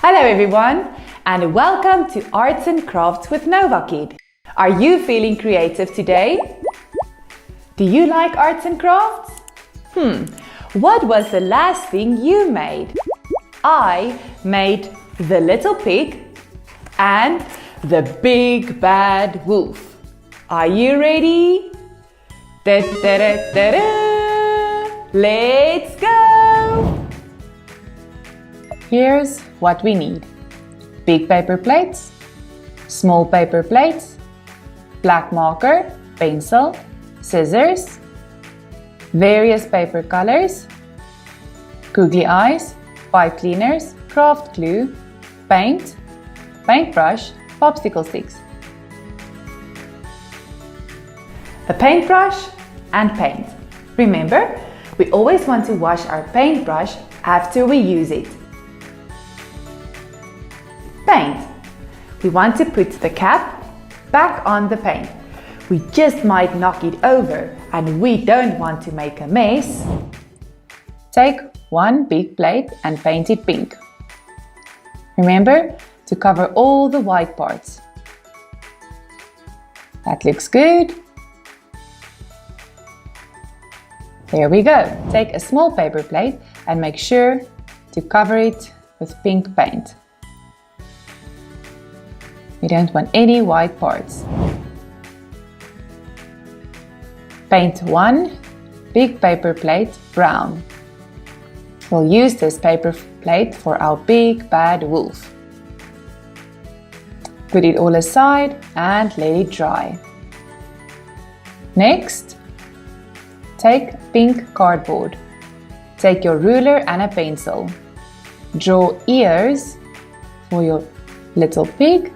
Hello everyone and welcome to Arts and Crafts with Novakid. Are you feeling creative today? Do you like arts and crafts? What was the last thing you made? I made the little pig and the big bad wolf. Are you ready? Let's go! Here's what we need. Big paper plates, small paper plates, black marker, pencil, scissors, various paper colors, googly eyes, pipe cleaners, craft glue, paint, paintbrush, popsicle sticks, a paintbrush and paint. Remember, we always want to wash our paintbrush after we use it. Paint. We want to put the cap back on the paint. We just might knock it over and we don't want to make a mess. Take one big plate and paint it pink. Remember to cover all the white parts. That looks good. There we go. Take a small paper plate and make sure to cover it with pink paint. We don't want any white parts. Paint one big paper plate brown. We'll use this paper plate for our big bad wolf. Put it all aside and let it dry. Next, take pink cardboard. Take your ruler and a pencil. Draw ears for your little pig.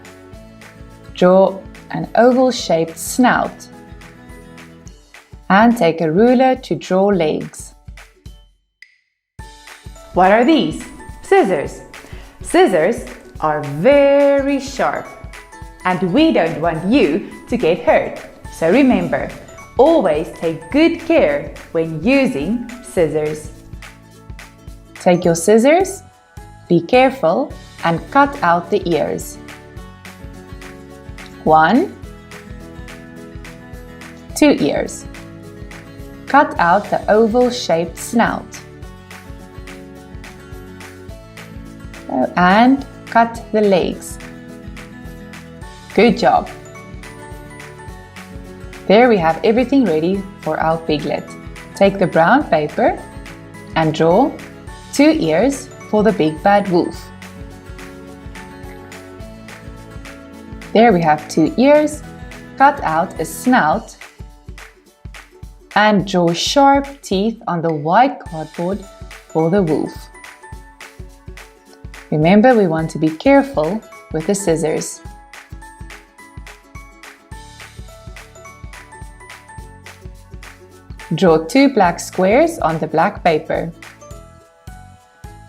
Draw an oval-shaped snout. And take a ruler to draw legs. What are these? Scissors. Scissors are very sharp and we don't want you to get hurt. So remember, always take good care when using scissors. Take your scissors, be careful and cut out the ears. 1, 2 ears. Cut out the oval-shaped snout. And cut the legs. Good job. There we have everything ready for our piglet. Take the brown paper and draw 2 ears for the big bad wolf. There we have 2 ears. Cut out a snout and draw sharp teeth on the white cardboard for the wolf. Remember, we want to be careful with the scissors. Draw 2 black squares on the black paper.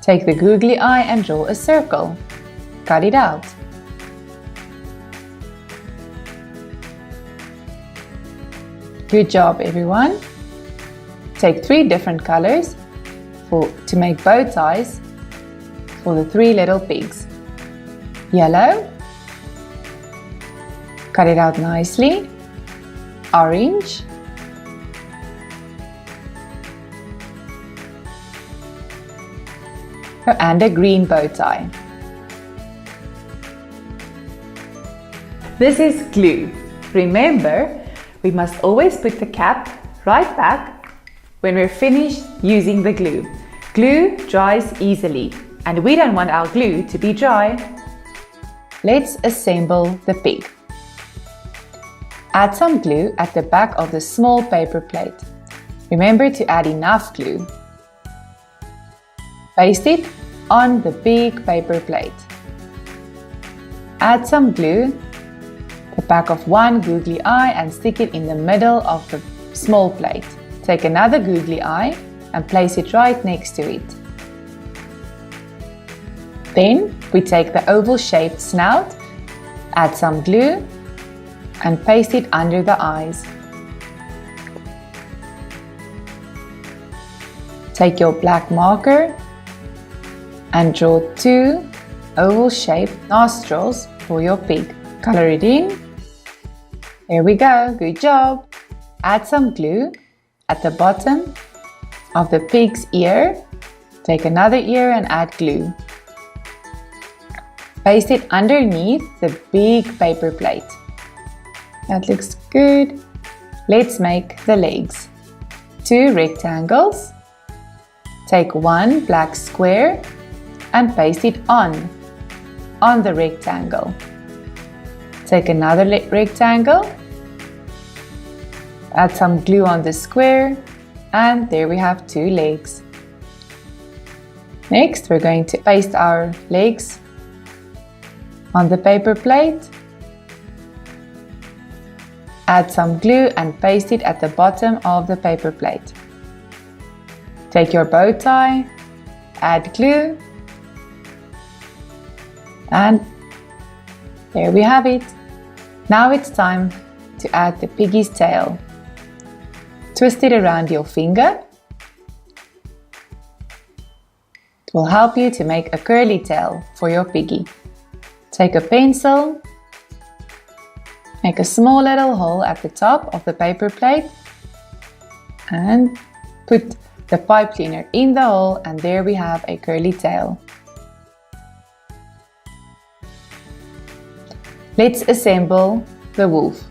Take the googly eye and draw a circle. Cut it out. Good job, everyone. Take 3 different colors to make bow ties for the 3 little pigs. Yellow. Cut it out nicely. Orange. And a green bow tie. This is glue. Remember, we must always put the cap right back when we're finished using the glue. Glue dries easily and we don't want our glue to be dry. Let's assemble the pig. Add some glue at the back of the small paper plate. Remember to add enough glue. Paste it on the big paper plate. Add some glue the back of one googly eye and stick it in the middle of the small plate. Take another googly eye and place it right next to it. Then we take the oval-shaped snout, add some glue and paste it under the eyes. Take your black marker and draw 2 oval-shaped nostrils for your pig. Color it in. There we go, good job. Add some glue at the bottom of the pig's ear. Take another ear and add glue. Paste it underneath the big paper plate. That looks good. Let's make the legs. 2 rectangles. Take 1 black square and paste it on the rectangle. Take another rectangle. Add some glue on the square, and there we have 2 legs. Next, we're going to paste our legs on the paper plate. Add some glue and paste it at the bottom of the paper plate. Take your bow tie, add glue, and there we have it. Now it's time to add the piggy's tail. Twist it around your finger. It will help you to make a curly tail for your piggy. Take a pencil, make a small little hole at the top of the paper plate and put the pipe cleaner in the hole, and there we have a curly tail. Let's assemble the wolf.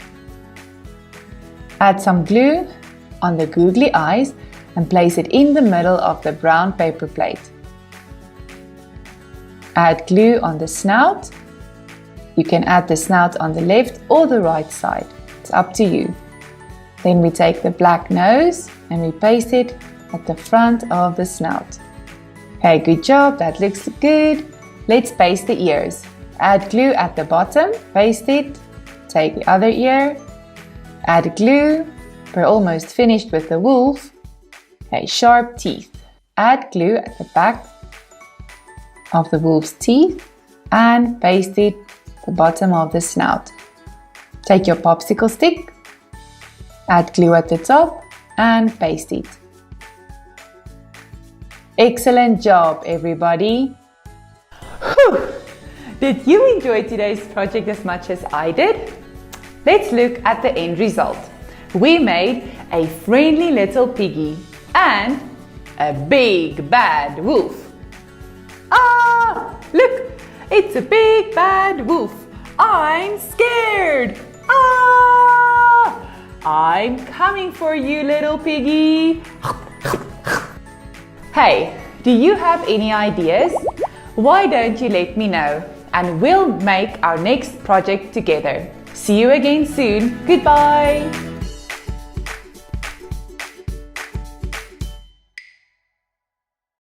Add some glue on the googly eyes and place it in the middle of the brown paper plate. Add glue on the snout. You can add the snout on the left or the right side. It's up to you. Then we take the black nose and we paste it at the front of the snout. Okay, good job, that looks good. Let's paste the ears. Add glue at the bottom, paste it, take the other ear, add glue. We're almost finished with the wolf. Okay, sharp teeth. Add glue at the back of the wolf's teeth and paste it at the bottom of the snout. Take your popsicle stick, add glue at the top and paste it. Excellent job, everybody! Whew. Did you enjoy today's project as much as I did? Let's look at the end result. We made a friendly little piggy and a big bad wolf. Ah! Look! It's a big bad wolf. I'm scared. Ah! I'm coming for you, little piggy. Hey, do you have any ideas? Why don't you let me know and we'll make our next project together. See you again soon. Goodbye.